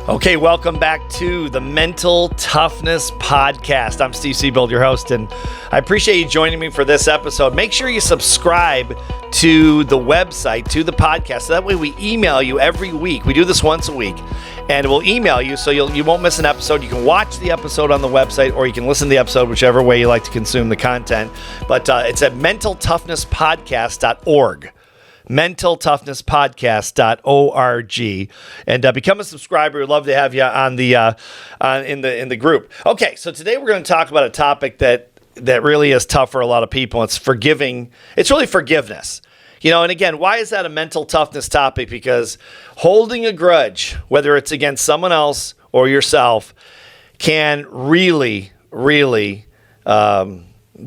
Okay, welcome back to the Mental Toughness Podcast. I'm Steve Seabold, your host, and I appreciate you joining me for this episode. Make sure you subscribe to the website, to the podcast, so that way we email you every week. We do this once a week, and we'll email you so you won't miss an episode. You can watch the episode on the website, or you can listen to the episode, whichever way you like to consume the content. But it's at mentaltoughnnesspodcast.org. mentaltoughnnesspodcast.org, and become a subscriber. We'd love to have you on the in the group. Okay, so today we're going to talk about a topic that really is tough for a lot of people. It's forgiving. It's really forgiveness. You know, and again, why is that a mental toughness topic? Because holding a grudge, whether it's against someone else or yourself, can really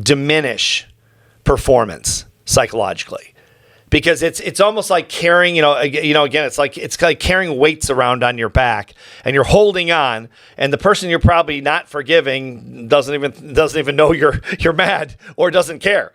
diminish performance psychologically. Because it's almost like carrying, again, it's like carrying weights around on your back, and you're holding on, and the person you're probably not forgiving doesn't even know you're mad or doesn't care.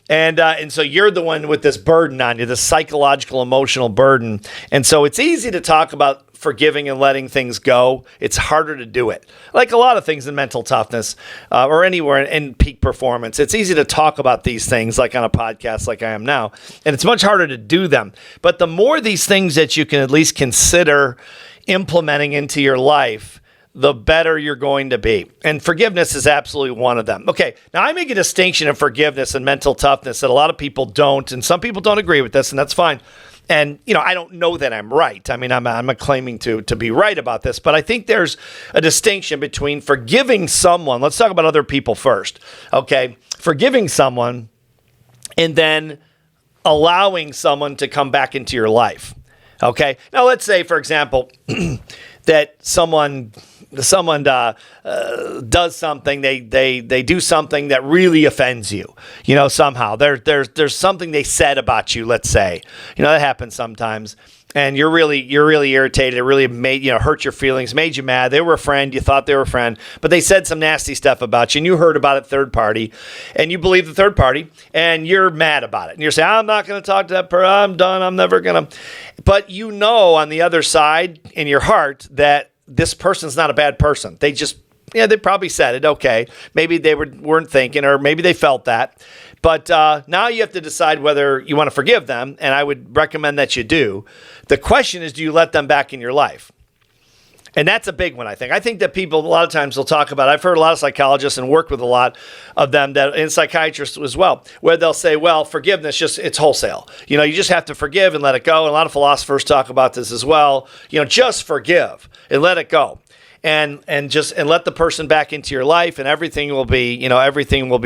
And so you're the one with this burden on you, this psychological, emotional burden. And so it's easy to talk about forgiving and letting things go. It's harder to do it. Like a lot of things in mental toughness or anywhere in peak performance, it's easy to talk about these things like on a podcast like I am now, and it's much harder to do them. But the more these things that you can at least consider implementing into your life, the better you're going to be. And forgiveness is absolutely one of them. Okay, now I make a distinction of forgiveness and mental toughness that a lot of people don't, and some people don't agree with this, and that's fine. And, I don't know that I'm right. I mean, I'm not claiming to be right about this, but I think there's a distinction between forgiving someone. Let's talk about other people first, okay? Forgiving someone and then allowing someone to come back into your life, okay? Now, let's say, for example, that someone does something, they do something that really offends you, somehow. There's something they said about you, let's say. That happens sometimes. And you're really irritated. It really made, hurt your feelings, made you mad. They were a friend. You thought they were a friend, but they said some nasty stuff about you, and you heard about it third party, and you believe the third party, and you're mad about it. And you're saying, I'm not going to talk to that person. I'm done. I'm never going to. But on the other side in your heart that this person's not a bad person. They just, they probably said it. Okay. Maybe they weren't thinking, or maybe they felt that. But now you have to decide whether you want to forgive them, and I would recommend that you do. The question is, do you let them back in your life? And that's a big one, I think. I think that people, a lot of times, will talk about, I've heard a lot of psychologists and worked with a lot of them, and psychiatrists as well, where they'll say, well, forgiveness, it's wholesale. You just have to forgive and let it go. And a lot of philosophers talk about this as well. Just forgive and let it go. And let the person back into your life, and everything will be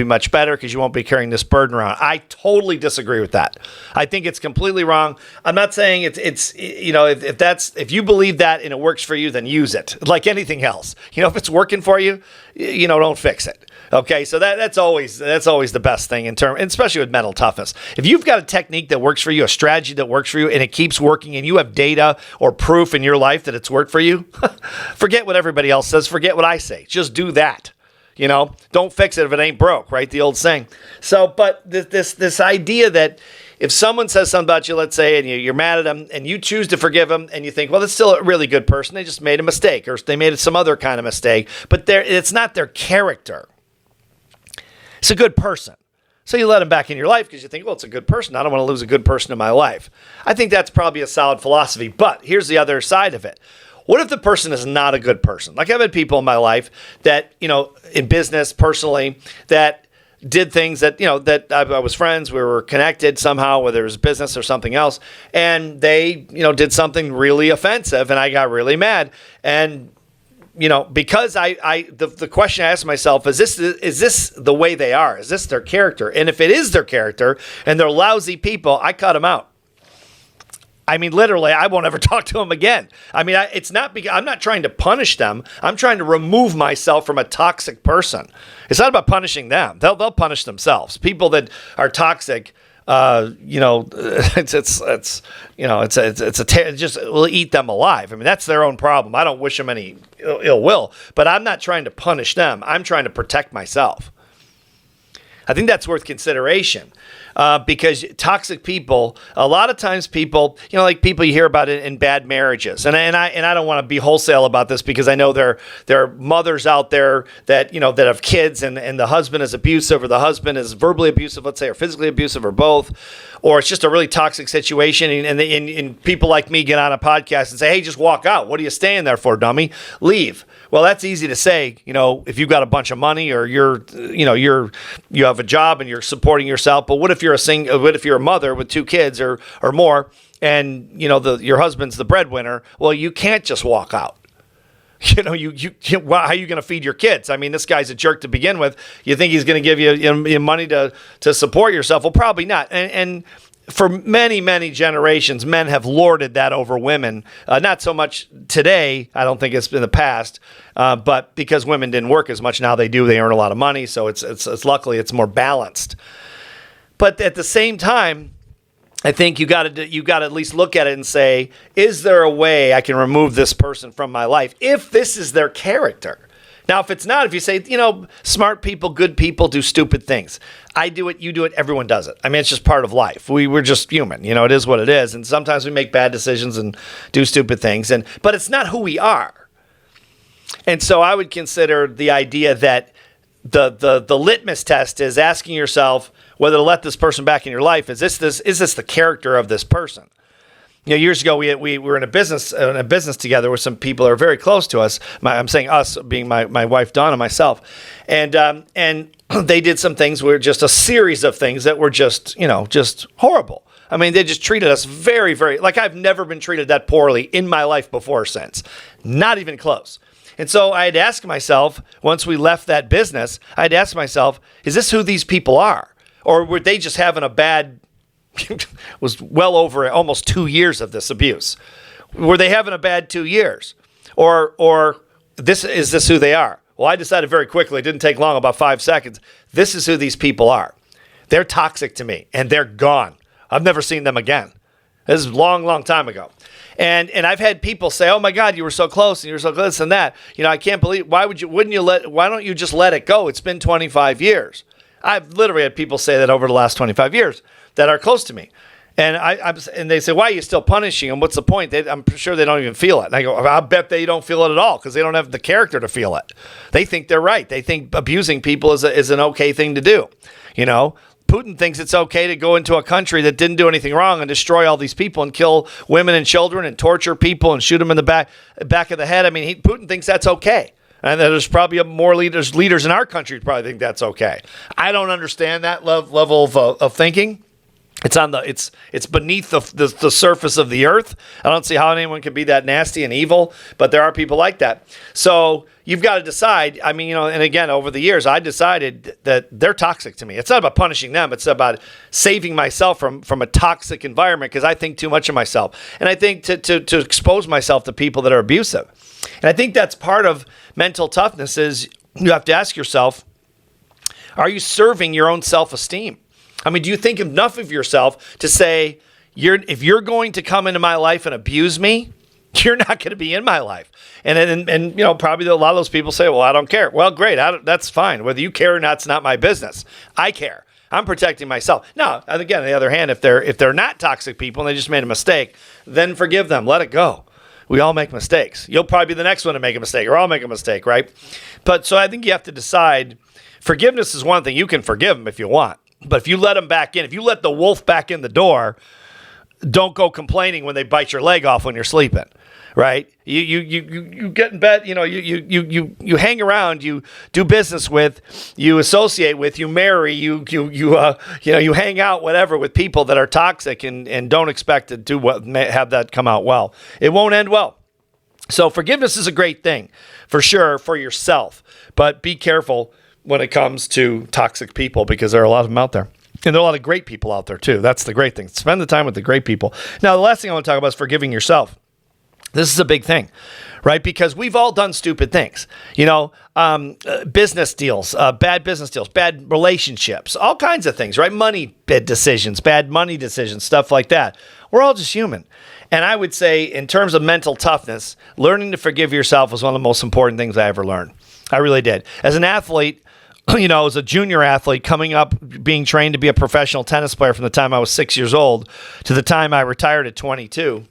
much better because you won't be carrying this burden around. I totally disagree with that. I think it's completely wrong. I'm not saying if you believe that and it works for you, then use it. Like anything else. If it's working for you, don't fix it. Okay, so that's always the best thing and especially with mental toughness. If you've got a technique that works for you, a strategy that works for you, and it keeps working, and you have data or proof in your life that it's worked for you, forget what everybody else says. Forget what I say. Just do that. Don't fix it if it ain't broke, right? The old saying. So, but this idea that if someone says something about you, let's say, and you're mad at them, and you choose to forgive them, and you think, well, that's still a really good person. They just made a mistake, or they made some other kind of mistake, but it's not their character. It's a good person. So you let them back in your life because you think, well, it's a good person. I don't want to lose a good person in my life. I think that's probably a solid philosophy. But here's the other side of it. What if the person is not a good person? Like I've had people in my life that, in business, personally, that did things that, that I was friends, we were connected somehow, whether it was business or something else. And they, did something really offensive, and I got really mad. And because the question I asked myself is this the way they are? Is this their character? And if it is their character and they're lousy people, I cut them out. I mean, literally, I won't ever talk to them again. I mean, I'm not trying to punish them. I'm trying to remove myself from a toxic person. It's not about punishing them. They'll punish themselves. People that are toxic, just will eat them alive. I mean, that's their own problem. I don't wish them any ill will, but I'm not trying to punish them. I'm trying to protect myself. I think that's worth consideration. because toxic people, a lot of times people, like people you hear about in bad marriages. And I don't want to be wholesale about this because I know there are mothers out there that, that have kids and the husband is abusive or the husband is verbally abusive, let's say, or physically abusive or both, or it's just a really toxic situation. And people like me get on a podcast and say, hey, just walk out. What are you staying there for, dummy? Leave. Well, that's easy to say, if you've got a bunch of money or you have a job and you're supporting yourself. But what if you're a mother with 2 kids or more, and your husband's the breadwinner? Well, you can't just walk out. How are you going to feed your kids? I mean, this guy's a jerk to begin with. You think he's going to give you money to support yourself? Well, probably not. And for many, many generations, men have lorded that over women. Not so much today. I don't think it's in the past, but because women didn't work as much, now they do. They earn a lot of money, so it's luckily it's more balanced. But at the same time, I think you got to at least look at it and say, is there a way I can remove this person from my life if this is their character? Now, if it's not, if you say, smart people, good people do stupid things. I do it, you do it, everyone does it. I mean, it's just part of life. We're just human. It is what it is. And sometimes we make bad decisions and do stupid things. But it's not who we are. And so I would consider the idea that the litmus test is asking yourself whether to let this person back in your life. Is this the character of this person? Years ago, we were in a business together with some people that are very close to us. I'm saying us, being my wife, Dawn, and myself. And they did some things, were just a series of things that were just horrible. I mean, they just treated us very, very, like I've never been treated that poorly in my life before or since. Not even close. And so I had to ask myself, once we left that business, I had to ask myself, is this who these people are? Or were they just having a bad was well over almost 2 years of this abuse? Were they having a bad 2 years? Or is this who they are? Well, I decided very quickly, it didn't take long, about 5 seconds, this is who these people are. They're toxic to me, and they're gone. I've never seen them again. This is a long, long time ago. And I've had people say, oh my God, you were so close and you were so close and that. I can't believe, why don't you just let it go? It's been 25 years. I've literally had people say that over the last 25 years that are close to me. And and they say, why are you still punishing them? What's the point? I'm sure they don't even feel it. And I go, I bet they don't feel it at all because they don't have the character to feel it. They think they're right. They think abusing people is an okay thing to do. Putin thinks it's okay to go into a country that didn't do anything wrong and destroy all these people and kill women and children and torture people and shoot them in the back of the head. I mean, Putin thinks that's okay. And there's probably more leaders in our country who probably think that's okay. I don't understand that level of thinking. It's beneath the surface of the earth. I don't see how anyone can be that nasty and evil, but there are people like that. So you've got to decide. I mean, and again, over the years, I decided that they're toxic to me. It's not about punishing them. It's about saving myself from a toxic environment because I think too much of myself. And I think to expose myself to people that are abusive. And I think that's part of mental toughness is you have to ask yourself, are you serving your own self-esteem? I mean, do you think enough of yourself to say, if you're going to come into my life and abuse me, you're not going to be in my life? And probably a lot of those people say, well, I don't care. Well, great. That's fine. Whether you care or not, it's not my business. I care. I'm protecting myself. Now, and again, on the other hand, if they're not toxic people and they just made a mistake, then forgive them. Let it go. We all make mistakes. You'll probably be the next one to make a mistake, or I'll make a mistake, right? But so I think you have to decide. Forgiveness is one thing. You can forgive them if you want. But if you let them back in, if you let the wolf back in the door, don't go complaining when they bite your leg off when you're sleeping, right? You get in bed, you hang around, you do business with, you associate with, you marry, you hang out, whatever, with people that are toxic and don't expect to do what have that come out well. It won't end well. So forgiveness is a great thing for sure for yourself, but be careful when it comes to toxic people because there are a lot of them out there. And there are a lot of great people out there too. That's the great thing. Spend the time with the great people. Now, the last thing I want to talk about is forgiving yourself. This is a big thing, right? Because we've all done stupid things, business deals, bad business deals, bad relationships, all kinds of things, right? Money decisions, bad money decisions, stuff like that. We're all just human. And I would say in terms of mental toughness, learning to forgive yourself was one of the most important things I ever learned. I really did. As an athlete, as a junior athlete coming up, being trained to be a professional tennis player from the time I was 6 years old to the time I retired at 22.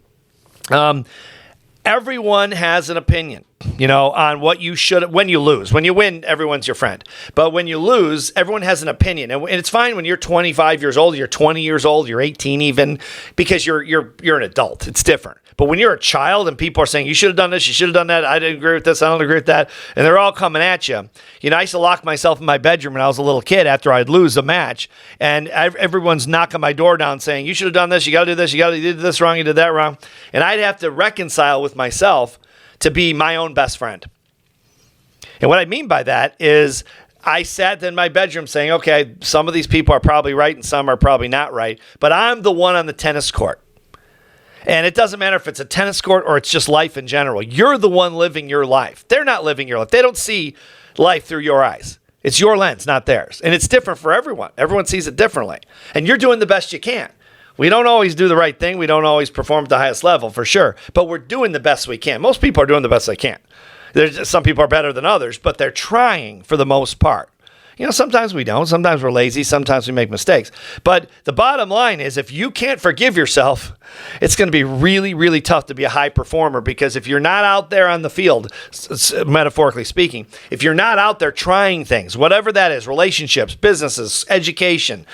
Everyone has an opinion, on what you should, when you lose. When you win, everyone's your friend. But when you lose, everyone has an opinion. And it's fine when you're 25 years old, you're 20 years old, you're 18 even, because you're an adult. It's different. But when you're a child and people are saying, you should have done this, you should have done that, I didn't agree with this, I don't agree with that, and they're all coming at you. I used to lock myself in my bedroom when I was a little kid after I'd lose a match, and everyone's knocking my door down saying, you should have done this, you got to do this, you did this wrong, you did that wrong. And I'd have to reconcile with myself to be my own best friend. And what I mean by that is I sat in my bedroom saying, okay, some of these people are probably right and some are probably not right, but I'm the one on the tennis court. And it doesn't matter if it's a tennis court or it's just life in general. You're the one living your life. They're not living your life. They don't see life through your eyes. It's your lens, not theirs. And it's different for everyone. Everyone sees it differently. And you're doing the best you can. We don't always do the right thing. We don't always perform at the highest level, for sure. But we're doing the best we can. Most people are doing the best they can. Some people are better than others, but they're trying for the most part. Sometimes we don't. Sometimes we're lazy. Sometimes we make mistakes. But the bottom line is if you can't forgive yourself, it's going to be really, really tough to be a high performer, because if you're not out there on the field, metaphorically speaking, if you're not out there trying things, whatever that is, relationships, businesses, education,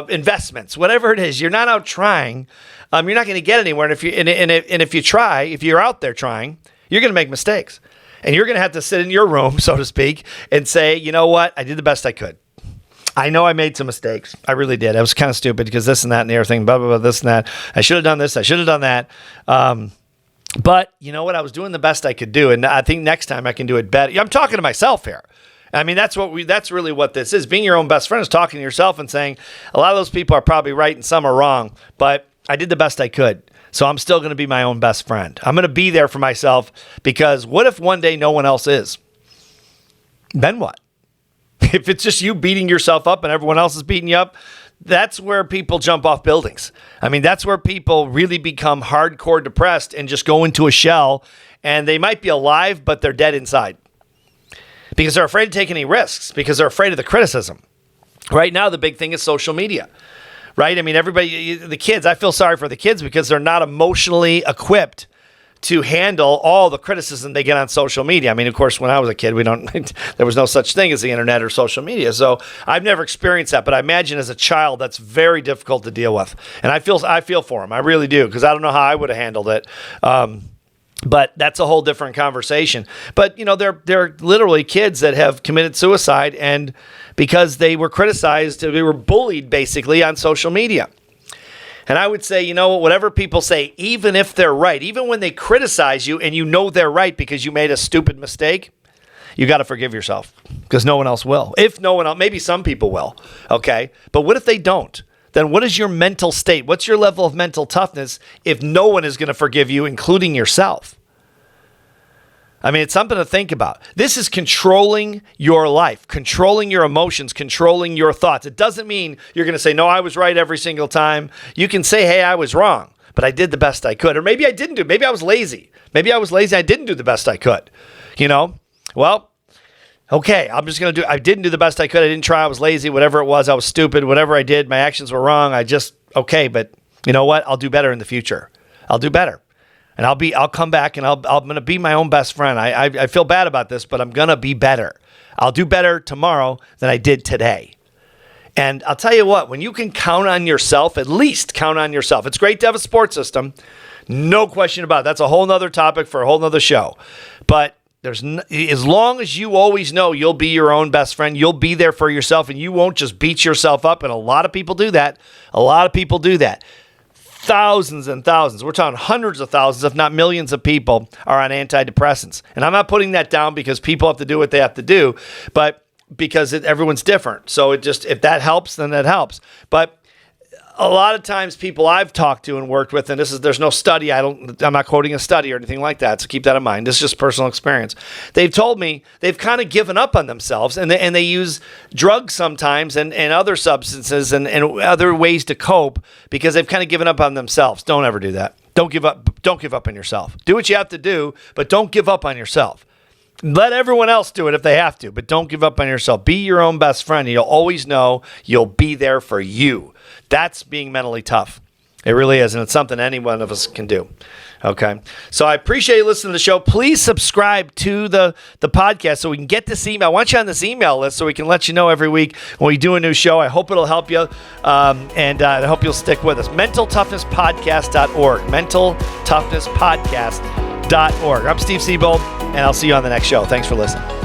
investments, whatever it is, you're not out trying, you're not going to get anywhere. And if you try, if you're out there trying, you're going to make mistakes. And you're going to have to sit in your room, so to speak, and say, you know what? I did the best I could. I know I made some mistakes. I really did. I was kind of stupid because this and that and the other thing, blah, blah, blah, this and that. I should have done this. I should have done that. But you know what? I was doing the best I could do. And I think next time I can do it better. I'm talking to myself here. I mean, that's really what this is. Being your own best friend is talking to yourself and saying, a lot of those people are probably right and some are wrong, but I did the best I could. So I'm still going to be my own best friend. I'm going to be there for myself, because what if one day no one else is? Then what? If it's just you beating yourself up and everyone else is beating you up, that's where people jump off buildings. I mean, that's where people really become hardcore depressed and just go into a shell, and they might be alive, but they're dead inside because they're afraid to take any risks, because they're afraid of the criticism. Right now, the big thing is social media. Right? I mean, everybody, the kids, I feel sorry for the kids because they're not emotionally equipped to handle all the criticism they get on social media. I mean, of course, when I was a kid, there was no such thing as the internet or social media. So I've never experienced that, but I imagine as a child, that's very difficult to deal with. And I feel for them. I really do, because I don't know how I would have handled it. But that's a whole different conversation. But, they're literally kids that have committed suicide, and because they were criticized, they were bullied basically on social media. And I would say, whatever people say, even if they're right, even when they criticize you and they're right because you made a stupid mistake, you got to forgive yourself, because no one else will. If no one else, maybe some people will. Okay. But what if they don't? Then what is your mental state? What's your level of mental toughness if no one is going to forgive you, including yourself? I mean, it's something to think about. This is controlling your life, controlling your emotions, controlling your thoughts. It doesn't mean you're going to say, no, I was right every single time. You can say, hey, I was wrong, but I did the best I could. Or maybe I didn't do. Maybe I was lazy. I didn't do the best I could. Well, okay, I didn't do the best I could. I didn't try. I was lazy, whatever it was. I was stupid. Whatever I did, my actions were wrong. But you know what? I'll do better in the future. I'll do better. And I'll come back and I'm going to be my own best friend. I feel bad about this, but I'm going to be better. I'll do better tomorrow than I did today. And I'll tell you what, when you can count on yourself, at least count on yourself. It's great to have a support system. No question about it. That's a whole nother topic for a whole nother show. But as long as you always know you'll be your own best friend, you'll be there for yourself, and you won't just beat yourself up. And a lot of people do that. Thousands and thousands. We're talking hundreds of thousands, if not millions of people are on antidepressants. And I'm not putting that down because people have to do what they have to do, but because everyone's different. So if that helps, then that helps. But a lot of times people I've talked to and worked with, and there's no study. I'm not quoting a study or anything like that. So keep that in mind. This is just personal experience. They've told me they've kind of given up on themselves, and they use drugs sometimes and other substances and other ways to cope because they've kind of given up on themselves. Don't ever do that. Don't give up. Don't give up on yourself. Do what you have to do, but don't give up on yourself. Let everyone else do it if they have to, but don't give up on yourself. Be your own best friend. You'll always know you'll be there for you. That's being mentally tough. It really is, and it's something any one of us can do. Okay, so I appreciate you listening to the show. Please subscribe to the podcast so we can get this email. I want you on this email list so we can let you know every week when we do a new show. I hope it'll help you, and I hope you'll stick with us. MentalToughnessPodcast.org. MentalToughnessPodcast.org. I'm Steve Siebold, and I'll see you on the next show. Thanks for listening.